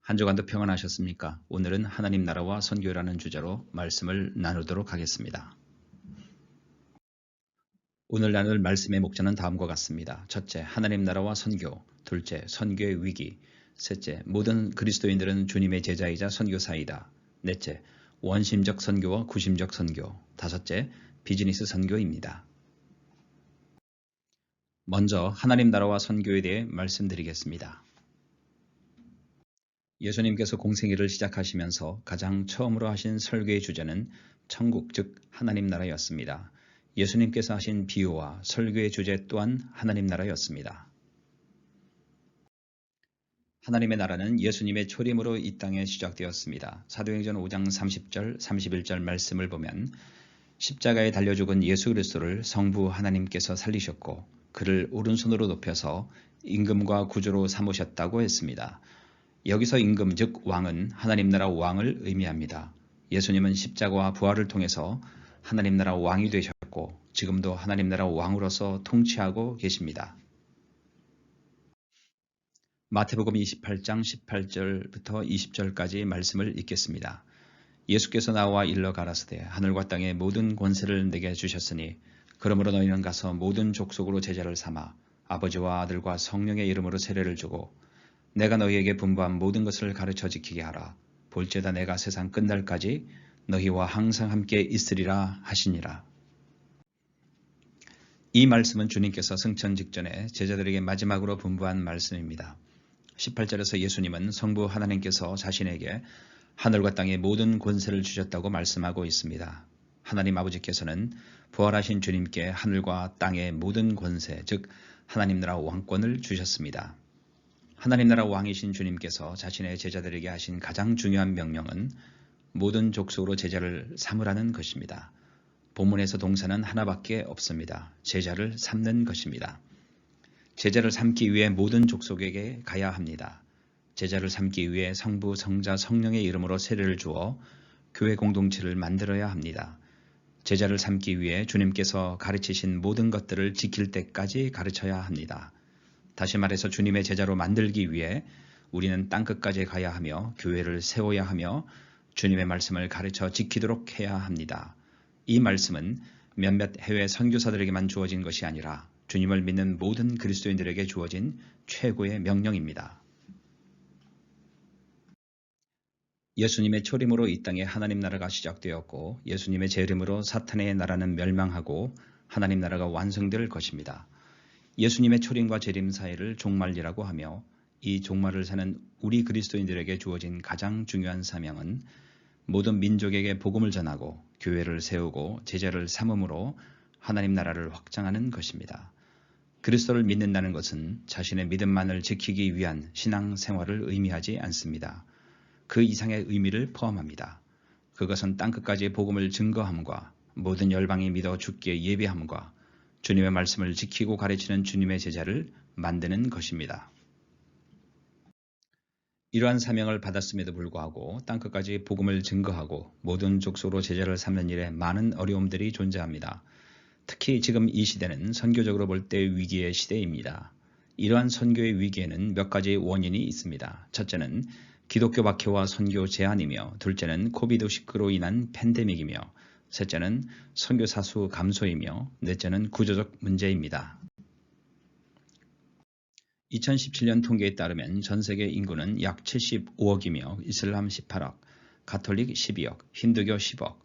한 주간도 평안하셨습니까? 오늘은 하나님 나라와 선교라는 주제로 말씀을 나누도록 하겠습니다. 오늘 나눌 말씀의 목차는 다음과 같습니다. 첫째, 하나님 나라와 선교. 둘째, 선교의 위기. 셋째, 모든 그리스도인들은 주님의 제자이자 선교사이다. 넷째, 원심적 선교와 구심적 선교. 다섯째, 비즈니스 선교입니다. 먼저 하나님 나라와 선교에 대해 말씀드리겠습니다. 예수님께서 공생애를 시작하시면서 가장 처음으로 하신 설교의 주제는 천국 즉 하나님 나라였습니다. 예수님께서 하신 비유와 설교의 주제 또한 하나님 나라였습니다. 하나님의 나라는 예수님의 초림으로 이 땅에 시작되었습니다. 사도행전 5장 30절 31절 말씀을 보면 십자가에 달려 죽은 예수 그리스도를 성부 하나님께서 살리셨고 그를 오른손으로 높여서 임금과 구주로 삼으셨다고 했습니다. 여기서 임금 즉 왕은 하나님 나라 왕을 의미합니다. 예수님은 십자가와 부활을 통해서 하나님 나라 왕이 되셨고 지금도 하나님 나라 왕으로서 통치하고 계십니다. 마태복음 28장 18절부터 20절까지 말씀을 읽겠습니다. 예수께서 나와 일러 가라사대 하늘과 땅의 모든 권세를 내게 주셨으니 그러므로 너희는 가서 모든 족속으로 제자를 삼아 아버지와 아들과 성령의 이름으로 세례를 주고 내가 너희에게 분부한 모든 것을 가르쳐 지키게 하라. 볼지어다 내가 세상 끝날까지 너희와 항상 함께 있으리라 하시니라. 이 말씀은 주님께서 승천 직전에 제자들에게 마지막으로 분부한 말씀입니다. 18절에서 예수님은 성부 하나님께서 자신에게 하늘과 땅의 모든 권세를 주셨다고 말씀하고 있습니다. 하나님 아버지께서는 부활하신 주님께 하늘과 땅의 모든 권세, 즉 하나님 나라 왕권을 주셨습니다. 하나님 나라 왕이신 주님께서 자신의 제자들에게 하신 가장 중요한 명령은 모든 족속으로 제자를 삼으라는 것입니다. 본문에서 동사는 하나밖에 없습니다. 제자를 삼는 것입니다. 제자를 삼기 위해 모든 족속에게 가야 합니다. 제자를 삼기 위해 성부, 성자, 성령의 이름으로 세례를 주어 교회 공동체를 만들어야 합니다. 제자를 삼기 위해 주님께서 가르치신 모든 것들을 지킬 때까지 가르쳐야 합니다. 다시 말해서 주님의 제자로 만들기 위해 우리는 땅끝까지 가야 하며 교회를 세워야 하며 주님의 말씀을 가르쳐 지키도록 해야 합니다. 이 말씀은 몇몇 해외 선교사들에게만 주어진 것이 아니라 주님을 믿는 모든 그리스도인들에게 주어진 최고의 명령입니다. 예수님의 초림으로 이 땅에 하나님 나라가 시작되었고 예수님의 재림으로 사탄의 나라는 멸망하고 하나님 나라가 완성될 것입니다. 예수님의 초림과 재림 사이를 종말이라고 하며 이 종말을 사는 우리 그리스도인들에게 주어진 가장 중요한 사명은 모든 민족에게 복음을 전하고 교회를 세우고 제자를 삼음으로 하나님 나라를 확장하는 것입니다. 그리스도를 믿는다는 것은 자신의 믿음만을 지키기 위한 신앙 생활을 의미하지 않습니다. 그 이상의 의미를 포함합니다. 그것은 땅끝까지 복음을 증거함과 모든 열방이 믿어 죽기에 예비함과 주님의 말씀을 지키고 가르치는 주님의 제자를 만드는 것입니다. 이러한 사명을 받았음에도 불구하고 땅끝까지 복음을 증거하고 모든 족속으로 제자를 삼는 일에 많은 어려움들이 존재합니다. 특히 지금 이 시대는 선교적으로 볼 때 위기의 시대입니다. 이러한 선교의 위기에는 몇 가지 원인이 있습니다. 첫째는 기독교 박해와 선교 제한이며 둘째는 코비드19로 인한 팬데믹이며 셋째는 선교사 수 감소이며 넷째는 구조적 문제입니다. 2017년 통계에 따르면 전 세계 인구는 약 75억이며 이슬람 18억, 가톨릭 12억, 힌두교 10억,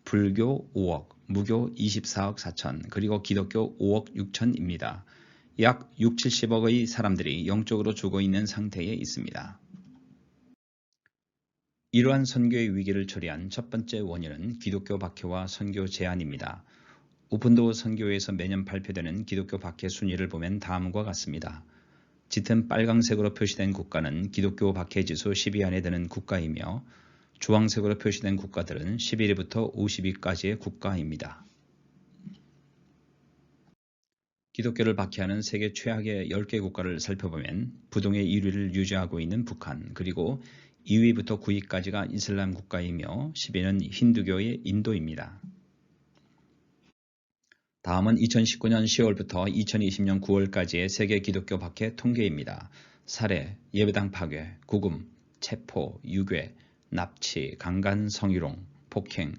불교 5억, 무교 24억 4천, 그리고 기독교 5억 6천입니다. 약 6, 70억의 사람들이 영적으로 죽어 있는 상태에 있습니다. 이러한 선교의 위기를 초래한 첫 번째 원인은 기독교 박해와 선교 제한입니다. 오픈도어 선교회에서 매년 발표되는 기독교 박해 순위를 보면 다음과 같습니다. 짙은 빨강색으로 표시된 국가는 기독교 박해 지수 10위 안에 드는 국가이며 주황색으로 표시된 국가들은 11위부터 50위까지의 국가입니다. 기독교를 박해하는 세계 최악의 10개 국가를 살펴보면 부동의 1위를 유지하고 있는 북한, 그리고 2위부터 9위까지가 이슬람 국가이며 10위는 힌두교의 인도입니다. 다음은 2019년 10월부터 2020년 9월까지의 세계 기독교 박해 통계입니다. 살해, 예배당 파괴, 구금, 체포, 유괴, 납치, 강간, 성희롱, 폭행,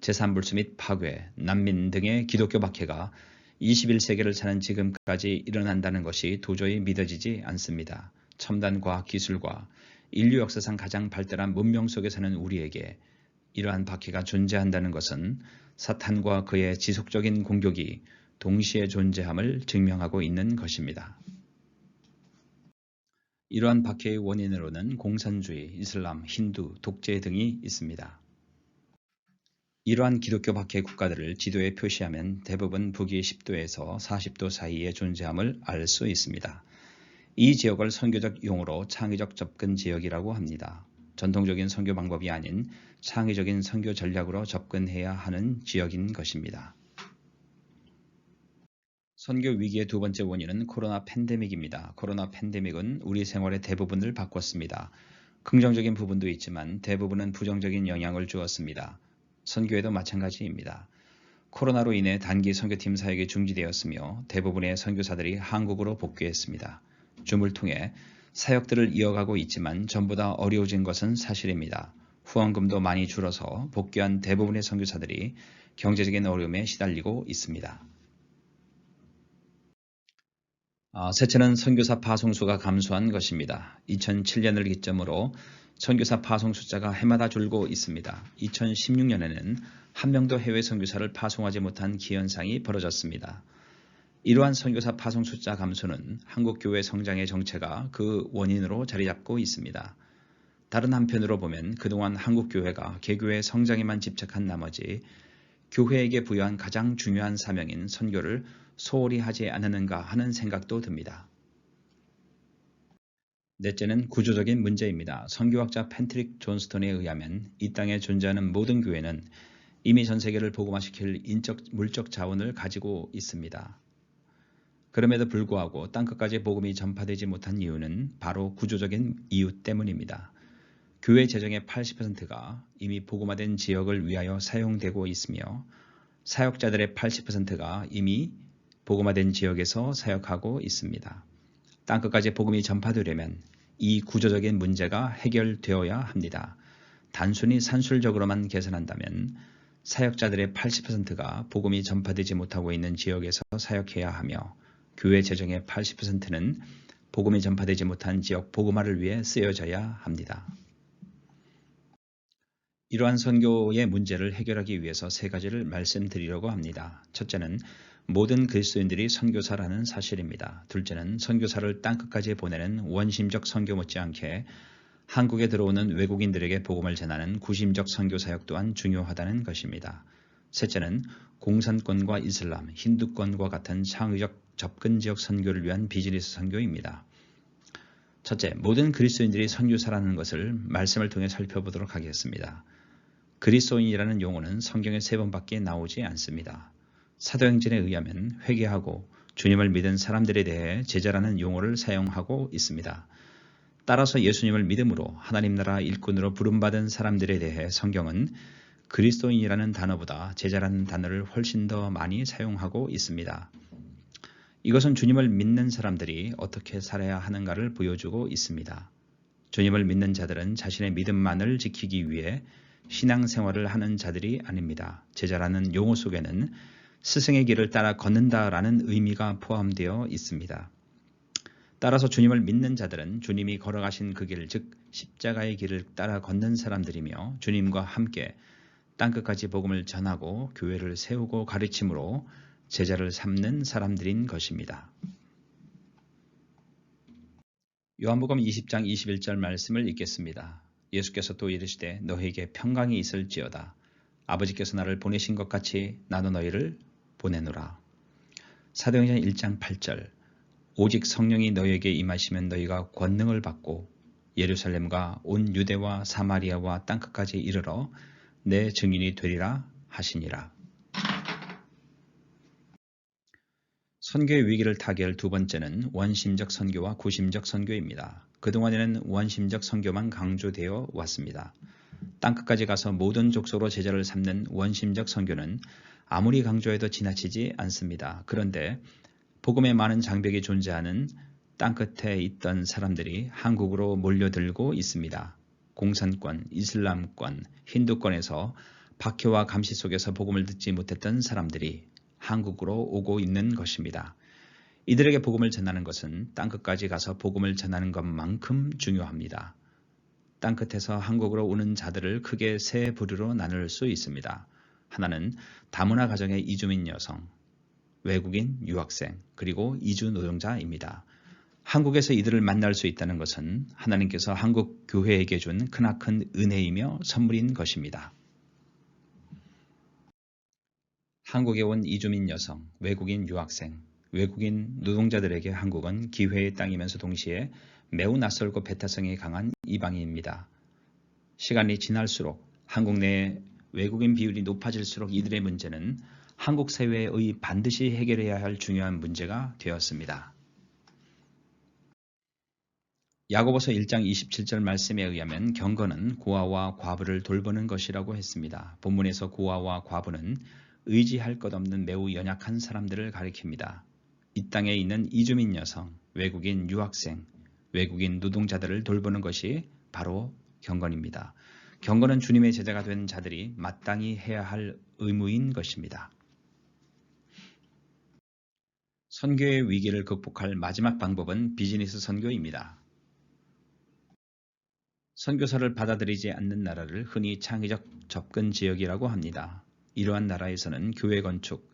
재산불수 및 파괴, 난민 등의 기독교 박해가 21세기를 사는 지금까지 일어난다는 것이 도저히 믿어지지 않습니다. 첨단 과학 기술과 인류 역사상 가장 발달한 문명 속에 사는 우리에게 이러한 박해가 존재한다는 것은 사탄과 그의 지속적인 공격이 동시에 존재함을 증명하고 있는 것입니다. 이러한 박해의 원인으로는 공산주의, 이슬람, 힌두, 독재 등이 있습니다. 이러한 기독교 박해 국가들을 지도에 표시하면 대부분 북위 10도에서 40도 사이에 존재함을 알 수 있습니다. 이 지역을 선교적 용어로 창의적 접근 지역이라고 합니다. 전통적인 선교 방법이 아닌 창의적인 선교 전략으로 접근해야 하는 지역인 것입니다. 선교 위기의 두 번째 원인은 코로나 팬데믹입니다. 코로나 팬데믹은 우리 생활의 대부분을 바꿨습니다. 긍정적인 부분도 있지만 대부분은 부정적인 영향을 주었습니다. 선교에도 마찬가지입니다. 코로나로 인해 단기 선교팀 사역이 중지되었으며 대부분의 선교사들이 한국으로 복귀했습니다. 줌을 통해 사역들을 이어가고 있지만 전부 다 어려워진 것은 사실입니다. 후원금도 많이 줄어서 복귀한 대부분의 선교사들이 경제적인 어려움에 시달리고 있습니다. 셋째는 선교사 파송 수가 감소한 것입니다. 2007년을 기점으로 선교사 파송 숫자가 해마다 줄고 있습니다. 2016년에는 한 명도 해외 선교사를 파송하지 못한 기현상이 벌어졌습니다. 이러한 선교사 파송 숫자 감소는 한국교회 성장의 정체가 그 원인으로 자리잡고 있습니다. 다른 한편으로 보면 그동안 한국교회가 개교의 성장에만 집착한 나머지 교회에게 부여한 가장 중요한 사명인 선교를 소홀히 하지 않았는가 하는 생각도 듭니다. 넷째는 구조적인 문제입니다. 선교학자 팬트릭 존스턴에 의하면 이 땅에 존재하는 모든 교회는 이미 전 세계를 복음화시킬 인적, 물적 자원을 가지고 있습니다. 그럼에도 불구하고 땅끝까지 복음이 전파되지 못한 이유는 바로 구조적인 이유 때문입니다. 교회 재정의 80%가 이미 복음화된 지역을 위하여 사용되고 있으며 사역자들의 80%가 이미 복음화된 지역에서 사역하고 있습니다. 땅끝까지 복음이 전파되려면 이 구조적인 문제가 해결되어야 합니다. 단순히 산술적으로만 계산한다면 사역자들의 80%가 복음이 전파되지 못하고 있는 지역에서 사역해야 하며 교회 재정의 80%는 복음이 전파되지 못한 지역 복음화를 위해 쓰여져야 합니다. 이러한 선교의 문제를 해결하기 위해서 세 가지를 말씀드리려고 합니다. 첫째는 모든 그리스도인들이 선교사라는 사실입니다. 둘째는 선교사를 땅끝까지 보내는 원심적 선교 못지않게 한국에 들어오는 외국인들에게 복음을 전하는 구심적 선교 사역 또한 중요하다는 것입니다. 셋째는 공산권과 이슬람, 힌두권과 같은 창의적 접근지역 선교를 위한 비즈니스 선교입니다. 첫째, 모든 그리스도인들이 선교사라는 것을 말씀을 통해 살펴보도록 하겠습니다. 그리스도인이라는 용어는 성경에 3번밖에 나오지 않습니다. 사도행전에 의하면 회개하고 주님을 믿은 사람들에 대해 제자라는 용어를 사용하고 있습니다. 따라서 예수님을 믿음으로 하나님 나라 일꾼으로 부름받은 사람들에 대해 성경은 그리스도인이라는 단어보다 제자라는 단어를 훨씬 더 많이 사용하고 있습니다. 이것은 주님을 믿는 사람들이 어떻게 살아야 하는가를 보여주고 있습니다. 주님을 믿는 자들은 자신의 믿음만을 지키기 위해 신앙생활을 하는 자들이 아닙니다. 제자라는 용어 속에는 스승의 길을 따라 걷는다라는 의미가 포함되어 있습니다. 따라서 주님을 믿는 자들은 주님이 걸어가신 그 길, 즉 십자가의 길을 따라 걷는 사람들이며 주님과 함께 땅끝까지 복음을 전하고 교회를 세우고 가르침으로 제자를 삼는 사람들인 것입니다. 요한복음 20장 21절 말씀을 읽겠습니다. 예수께서 또 이르시되 너희에게 평강이 있을지어다. 아버지께서 나를 보내신 것 같이 나도 너희를 보내노라. 사도행전 1장 8절 오직 성령이 너희에게 임하시면 너희가 권능을 받고 예루살렘과 온 유대와 사마리아와 땅끝까지 이르러 내 증인이 되리라 하시니라. 선교의 위기를 타개할 두 번째는 원심적 선교와 구심적 선교입니다. 그동안에는 원심적 선교만 강조되어 왔습니다. 땅끝까지 가서 모든 족속으로 제자를 삼는 원심적 선교는 아무리 강조해도 지나치지 않습니다. 그런데 복음에 많은 장벽이 존재하는 땅끝에 있던 사람들이 한국으로 몰려들고 있습니다. 공산권, 이슬람권, 힌두권에서 박해와 감시 속에서 복음을 듣지 못했던 사람들이 한국으로 오고 있는 것입니다. 이들에게 복음을 전하는 것은 땅끝까지 가서 복음을 전하는 것만큼 중요합니다. 땅끝에서 한국으로 오는 자들을 크게 세 부류로 나눌 수 있습니다. 하나는 다문화 가정의 이주민 여성, 외국인 유학생, 그리고 이주 노동자입니다. 한국에서 이들을 만날 수 있다는 것은 하나님께서 한국 교회에게 준 크나큰 은혜이며 선물인 것입니다. 한국에 온 이주민 여성, 외국인 유학생, 외국인 노동자들에게 한국은 기회의 땅이면서 동시에 매우 낯설고 배타성이 강한 이방인입니다. 시간이 지날수록 한국 내 외국인 비율이 높아질수록 이들의 문제는 한국 사회의 반드시 해결해야 할 중요한 문제가 되었습니다. 야고보서 1장 27절 말씀에 의하면 경건은 고아와 과부를 돌보는 것이라고 했습니다. 본문에서 고아와 과부는 의지할 것 없는 매우 연약한 사람들을 가리킵니다. 이 땅에 있는 이주민 여성, 외국인 유학생, 외국인 노동자들을 돌보는 것이 바로 경건입니다. 경건은 주님의 제자가 된 자들이 마땅히 해야 할 의무인 것입니다. 선교의 위기를 극복할 마지막 방법은 비즈니스 선교입니다. 선교사를 받아들이지 않는 나라를 흔히 창의적 접근 지역이라고 합니다. 이러한 나라에서는 교회 건축,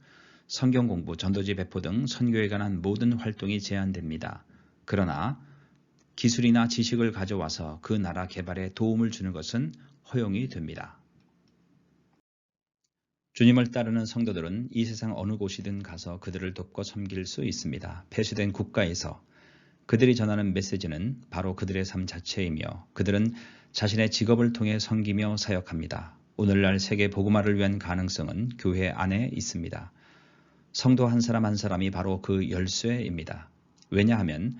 성경 공부, 전도지 배포 등 선교에 관한 모든 활동이 제한됩니다. 그러나 기술이나 지식을 가져와서 그 나라 개발에 도움을 주는 것은 허용이 됩니다. 주님을 따르는 성도들은 이 세상 어느 곳이든 가서 그들을 돕고 섬길 수 있습니다. 폐쇄된 국가에서 그들이 전하는 메시지는 바로 그들의 삶 자체이며 그들은 자신의 직업을 통해 섬기며 사역합니다. 오늘날 세계 복음화를 위한 가능성은 교회 안에 있습니다. 성도 한 사람 한 사람이 바로 그 열쇠입니다. 왜냐하면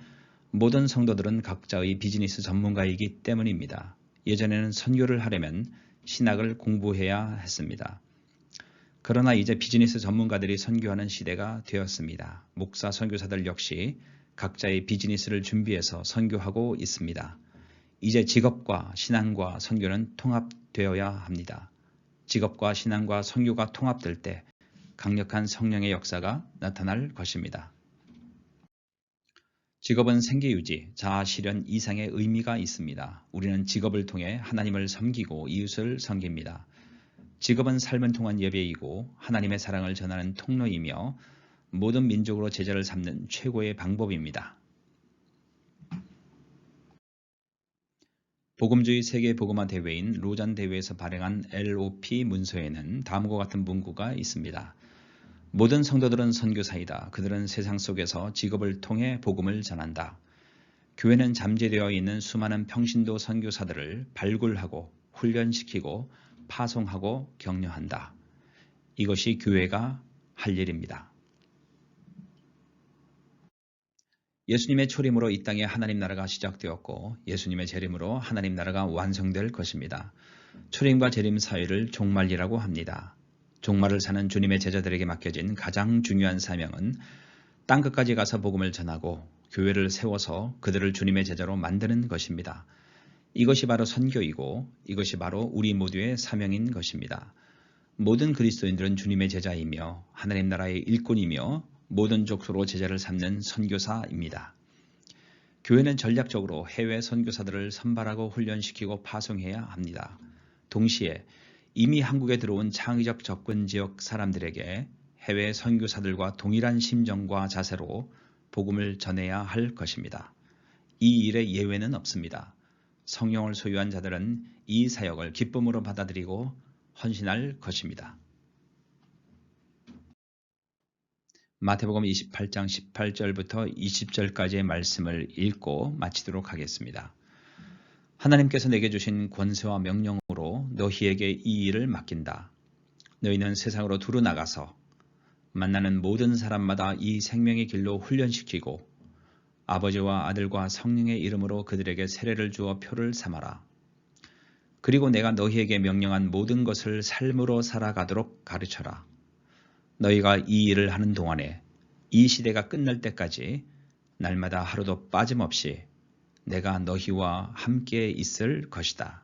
모든 성도들은 각자의 비즈니스 전문가이기 때문입니다. 예전에는 선교를 하려면 신학을 공부해야 했습니다. 그러나 이제 비즈니스 전문가들이 선교하는 시대가 되었습니다. 목사, 선교사들 역시 각자의 비즈니스를 준비해서 선교하고 있습니다. 이제 직업과 신앙과 선교는 통합되어야 합니다. 직업과 신앙과 선교가 통합될 때 강력한 성령의 역사가 나타날 것입니다. 직업은 생계유지, 자아실현 이상의 의미가 있습니다. 우리는 직업을 통해 하나님을 섬기고 이웃을 섬깁니다. 직업은 삶을 통한 예배이고 하나님의 사랑을 전하는 통로이며 모든 민족으로 제자를 삼는 최고의 방법입니다. 복음주의 세계 복음화 대회인 로잔 대회에서 발행한 LOP 문서에는 다음과 같은 문구가 있습니다. 모든 성도들은 선교사이다. 그들은 세상 속에서 직업을 통해 복음을 전한다. 교회는 잠재되어 있는 수많은 평신도 선교사들을 발굴하고 훈련시키고 파송하고 격려한다. 이것이 교회가 할 일입니다. 예수님의 초림으로 이 땅에 하나님 나라가 시작되었고 예수님의 재림으로 하나님 나라가 완성될 것입니다. 초림과 재림 사이를 종말이라고 합니다. 종말을 사는 주님의 제자들에게 맡겨진 가장 중요한 사명은 땅끝까지 가서 복음을 전하고 교회를 세워서 그들을 주님의 제자로 만드는 것입니다. 이것이 바로 선교이고 이것이 바로 우리 모두의 사명인 것입니다. 모든 그리스도인들은 주님의 제자이며 하나님 나라의 일꾼이며 모든 족속으로 제자를 삼는 선교사입니다. 교회는 전략적으로 해외 선교사들을 선발하고 훈련시키고 파송해야 합니다. 동시에 이미 한국에 들어온 창의적 접근 지역 사람들에게 해외 선교사들과 동일한 심정과 자세로 복음을 전해야 할 것입니다. 이 일에 예외는 없습니다. 성령을 소유한 자들은 이 사역을 기쁨으로 받아들이고 헌신할 것입니다. 마태복음 28장 18절부터 20절까지의 말씀을 읽고 마치도록 하겠습니다. 하나님께서 내게 주신 권세와 명령으로 너희에게 이 일을 맡긴다. 너희는 세상으로 두루 나가서 만나는 모든 사람마다 이 생명의 길로 훈련시키고 아버지와 아들과 성령의 이름으로 그들에게 세례를 주어 표를 삼아라. 그리고 내가 너희에게 명령한 모든 것을 삶으로 살아가도록 가르쳐라. 너희가 이 일을 하는 동안에 이 시대가 끝날 때까지 날마다 하루도 빠짐없이 내가 너희와 함께 있을 것이다.